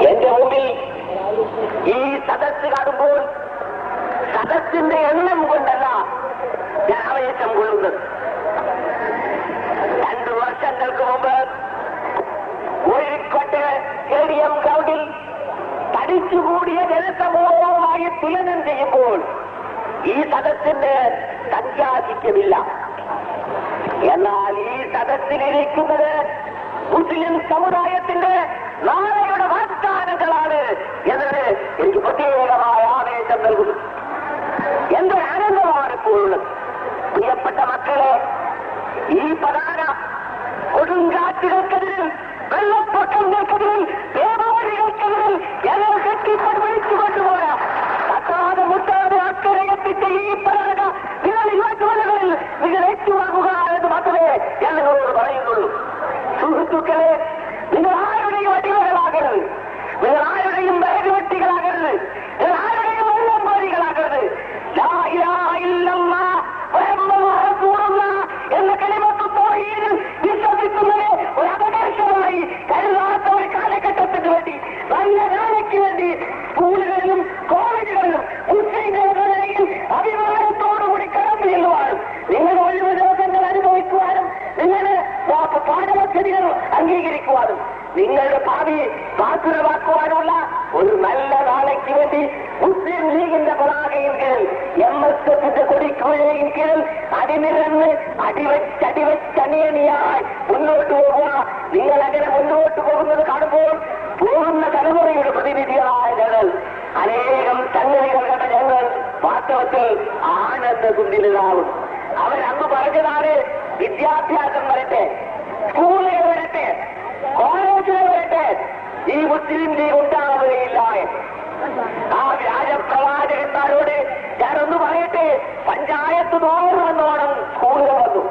എന്റെ മുമ്പിൽ ഈ സദസ് കാണുമ്പോൾ സദസ്സിന്റെ എണ്ണം കൊണ്ടല്ല ഞാൻ ആവേശം കൊള്ളുന്നത്. 2 വർഷങ്ങൾക്ക് മുമ്പ് കോഴിക്കോട്ട് സ്റ്റേഡിയം ഗ്രൗണ്ടിൽ തടിച്ചുകൂടിയ ജനസമൂഹവുമായി തുലനം ചെയ്യുമ്പോൾ ഈ സദസ്സിന് സംഖ്യാധിക്യമില്ല. എന്നാൽ ഈ സദസ്സിലിരിക്കുന്നത് മുസ്ലിം സമുദായത്തിന്റെ നാളെയുടെ വാഗ്ദാനങ്ങളാണ് എന്നത് എനിക്ക് പ്രത്യേകമായ ആവേശം നൽകുന്നു. എന്തൊരു ആനന്ദമാണ് ഇപ്പോഴുള്ളത്. പ്രിയപ്പെട്ട മക്കളെ, ഈ പ്രധാന കൊടുങ്കാറ്റുകൾക്കെതിരിൽ, വെള്ളപ്പൊക്കങ്ങൾക്കെതിരിൽ, ദേവാദികൾക്കെതിരിൽ ഞങ്ങൾ കെട്ടിപ്പടി വിളിച്ചുകൊണ്ടുപോയ തട്ടാതെ മുട്ടാതെ അക്കരെ എത്തിച്ച ഈ പ്രധാന നിങ്ങൾ യുവജനങ്ങളിൽ നിങ്ങൾ ഏറ്റുവാങ്ങുക എന്ന് മാത്രമേ ഞാൻ നിങ്ങളോട് പറയുന്നുള്ളൂ. സുഹൃത്തുക്കളെ, നിങ്ങൾ ആരുടെയും അടിമകളാകരുത്, നിങ്ങൾ ആരുടെയും വേദവെട്ടികളാകരുത്, നിങ്ങൾ ആരുടെയും വെള്ളംപോരികളാകരുത്. ലാ ഇലാഹ ഇല്ലല്ലാഹ് മുഹമ്മദുർ റസൂലുള്ളാഹ് എന്ന കലിമത്ത് തൗഹീദിൽ വിശ്വസിക്കുന്നതിനെ ഒരു അപകർഷമായി കരുതാത്ത ഒരു കാലഘട്ടത്തിന് വേണ്ടി, നല്ല നാളേക്ക് വേണ്ടി സ്കൂളുകളിലും കോളേജുകളിലും മുസ്ലിംകളുടെയും അഭിമാനത്തോടുകൂടി കടന്നു ചെല്ലുവാനും നിങ്ങൾ ഒഴിവ് ദിവസങ്ങൾ അനുഭവിക്കുവാനും നിങ്ങളുടെ പാഠപദ്ധതികൾ അംഗീകരിക്കുവാനും നിങ്ങളുടെ ഭാവി പാത്രമാക്കുവാനുള്ള ഒരു നല്ല നാളേക്ക് വേണ്ടി മുസ്ലിം ലീഗിന്റെ പതാകയിൽ കീഴിൽ, MSFന്റെ കൊടിക്കുഴയിൽ കീഴിൽ അടിനിരന്ന് അടിവെച്ചണിയണിയായി മുന്നോട്ട് പോകുക. നിങ്ങൾ അങ്ങനെ മുന്നോട്ട് പോകുന്നത് കാണുമ്പോൾ പോകുന്ന തലമുറയുടെ പ്രതിനിധികളായ ഞങ്ങൾ, അനേകം സംഗതികൾ കണ്ട ഞങ്ങൾ വാസ്തവത്തിൽ ആനന്ദകുന്തിലാവും. അവരന്ന് പറഞ്ഞതാണ്, വിദ്യാഭ്യാസം വരട്ടെ, സ്കൂളുകൾ വരട്ടെ, കോളേജുകൾ വരട്ടെ, ഈ മുസ്ലിം ലീഗ് ഉണ്ടാവുകയില്ല. ആ വ്യാജപ്രവാചകന്മാരോട് ഞാനൊന്ന് പറയട്ടെ, പഞ്ചായത്ത് തോറും എന്നോണം സ്കൂളുകൾ വന്നു,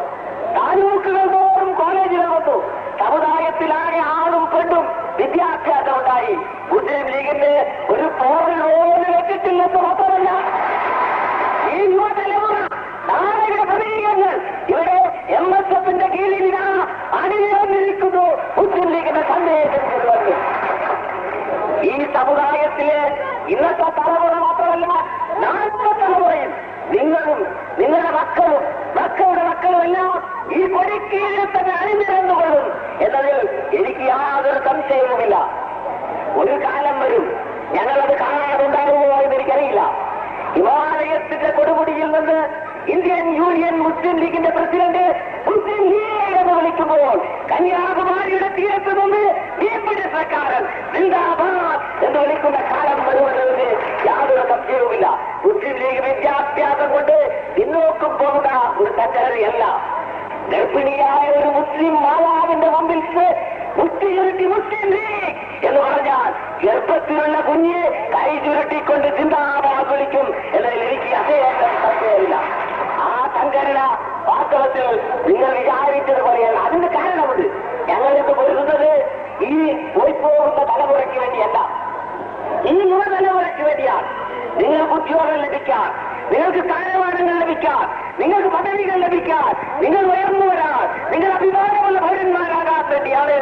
താലൂക്കുകൾ തോറും കോളേജുകൾ വന്നു, സമുദായത്തിലാകെ ആണും പെണ്ണും വിദ്യാഭ്യാസം ഉണ്ടായി. മുസ്ലിം ലീഗിന്റെ ഒരു പോറിൽ ഓടി വെച്ചിട്ടില്ലെന്ന് മാത്രമല്ല, ഈ യുവതലമുറ നാളെയുടെ പ്രതീകങ്ങൾ ഇവിടെ MSFന്റെ കീഴിൽ അണിനിരന്നിരിക്കുന്നു. മുസ്ലിം ലീഗിന്റെ സന്ദേശം കൊണ്ടുവന്നു. ഈ സമുദായത്തിലെ ഇന്നത്തെ തലമുറ മാത്രമല്ല, നാളത്തെ തലമുറയും നിങ്ങളും നിങ്ങളുടെ മക്കളും മക്കളുടെ മക്കളും എല്ലാം ഈ കൊടിക്കീഴിൽ തന്നെ അണിനിരന്നുകൊള്ളും എന്നതിൽ എനിക്ക് യാതൊരു സംശയവുമില്ല. ഒരു കാലം വരും, ഞങ്ങളത് കാണാറുണ്ടാകുമോ എന്ന് എനിക്കറിയില്ല. ഹിമാലയത്തിന്റെ കൊടുമുടിയിൽ നിന്ന് ഇന്ത്യൻ യൂണിയൻ മുസ്ലിം ലീഗിന്റെ പ്രസിഡന്റ് മുസ്ലിം ലീഗ് എന്ന് വിളിക്കുമ്പോൾ കന്യാകുമാരിയുടെ തീരത്ത് നിന്ന് സർക്കാരൻ സിന്ദാബാദ് എന്ന് വിളിക്കുന്ന കാലം വരുമെന്നതിന് യാതൊരു സംശയവുമില്ല. മുസ്ലിം ലീഗ് വിദ്യാഭ്യാസം കൊണ്ട് പിന്നോക്കം പോകുന്ന ഒരു സംഘടനയല്ല. ഗർഭിണിയായ ഒരു മുസ്ലിം മാതാവിന്റെ മുമ്പിൽ മുസ്ലിം ലീഗ് എന്ന് പറഞ്ഞാൽ ഗർഭത്തിലുള്ള കുഞ്ഞ് കൈ ചുരുട്ടിക്കൊണ്ട് സിന്ദാബാദ് വിളിക്കും എന്നതിൽ എനിക്ക് അതേയറ്റം സംശയമില്ല. ആ സംഘടന വാസ്തവത്തിൽ നിങ്ങൾ വിചാരിച്ചതുപോലെയാണ്. അതിന് കാരണമുണ്ട്. ഞങ്ങൾക്ക് പൊരുതുന്നത് ഈ പോയിപ്പോകുന്ന തലമുറയ്ക്ക് വേണ്ടിയല്ല, ഈ യുവതലമുറയ്ക്ക് വേണ്ടിയാണ്. നിങ്ങൾക്ക് ഉദ്യോഗം ലഭിക്കാൻ, നിങ്ങൾക്ക് സ്ഥാനമാനങ്ങൾ ലഭിക്കാൻ, നിങ്ങൾക്ക് പദവികൾ ലഭിക്കാൻ, നിങ്ങൾ ഉയർന്നു വരാൻ, നിങ്ങൾ അഭിമാനമുള്ള പൗരന്മാരാകാൻ വേണ്ടിയാണ്